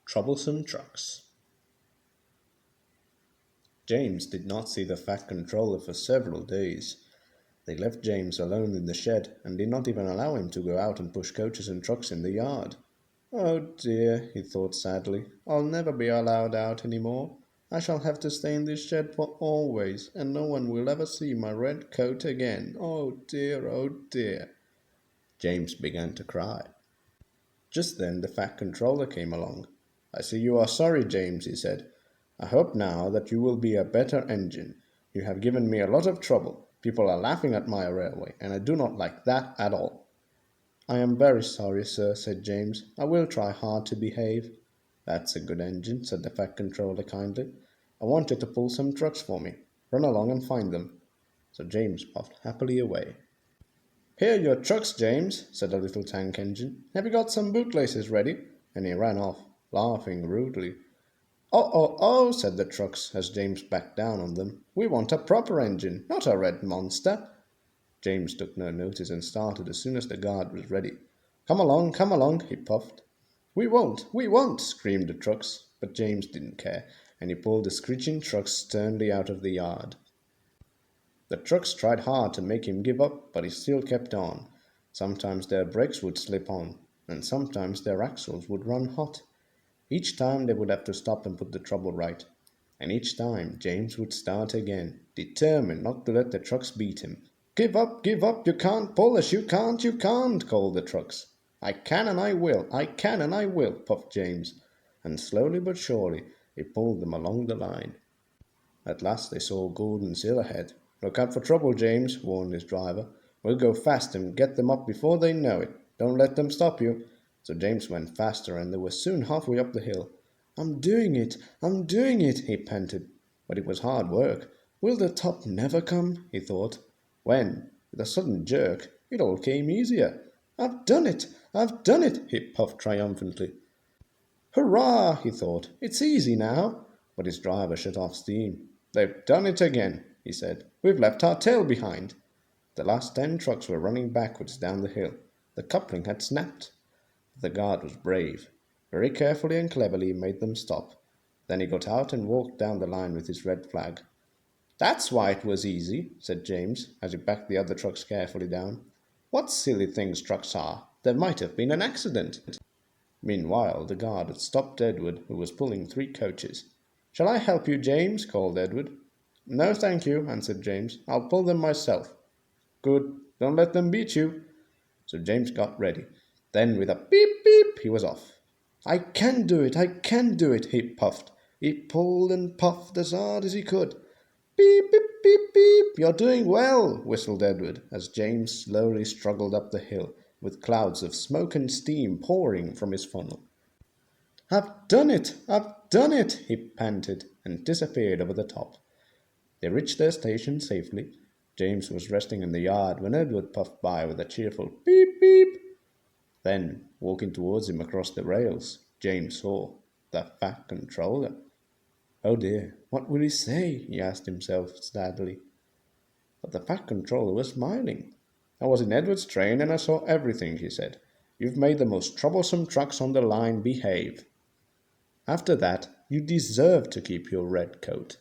Troublesome Trucks. James did not see the Fat Controller for several days. They left James alone in the shed and did not even allow him to go out and push coaches and trucks in the yard. Oh dear, he thought sadly, I'll never be allowed out any more. I shall have to stay in this shed for always, and no one will ever see my red coat again. Oh dear, oh dear. James began to cry. Just then the Fat Controller came along. I see you are sorry, James, he said. I hope now that you will be a better engine. You have given me a lot of trouble. People are laughing at my railway, and I do not like that at all. I am very sorry, sir, said James. I will try hard to behave. That's a good engine, said the Fat Controller kindly. I want you to pull some trucks for me. Run along and find them. So James puffed happily away. Here are your trucks, James, said the little tank engine. Have you got some bootlaces ready? And he ran off, laughing rudely. Oh, said the trucks as James backed down on them. We want a proper engine, not a red monster. James took no notice and started as soon as the guard was ready. Come along, he puffed. We won't, screamed the trucks, but James didn't care, and he pulled the screeching trucks sternly out of the yard. The trucks tried hard to make him give up, but he still kept on. Sometimes their brakes would slip on, and sometimes their axles would run hot. Each time they would have to stop and put the trouble right, and each time James would start again, determined not to let the trucks beat him. Give up, you can't pull us, you can't, called the trucks. I can and I will, puffed James, and slowly but surely he pulled them along the line. At last they saw Gordon's hill ahead. Look out for trouble, James, warned his driver. We'll go fast and get them up before they know it. Don't let them stop you. So James went faster, and they were soon halfway up the hill. I'm doing it, he panted. But it was hard work. Will the top never come? He thought. When, with a sudden jerk, it all came easier. I've done it, he puffed triumphantly. Hurrah, he thought. It's easy now. But his driver shut off steam. They've done it again, he said. We've left our tail behind. The last 10 trucks were running backwards down the hill. The coupling had snapped. The guard was brave. Very carefully and cleverly he made them stop. Then he got out and walked down the line with his red flag. That's why it was easy, said James, as he backed the other trucks carefully down. What silly things trucks are. There might have been an accident. Meanwhile, the guard had stopped Edward, who was pulling 3 coaches. Shall I help you, James? Called Edward. No, thank you, answered James. I'll pull them myself. Good. Don't let them beat you. So James got ready. Then with a beep beep he was off. I can do it, he puffed. He pulled and puffed as hard as he could. Beep beep beep beep. You're doing well, whistled Edward, as James slowly struggled up the hill, with clouds of smoke and steam pouring from his funnel. I've done it, he panted, and disappeared over the top. They reached their station safely. James was resting in the yard when Edward puffed by with a cheerful beep beep. Then, walking towards him across the rails, James saw the Fat Controller. Oh dear, what will he say? He asked himself sadly. But the Fat Controller was smiling. I was in Edward's train and I saw everything, he said. You've made the most troublesome trucks on the line behave. After that, you deserve to keep your red coat.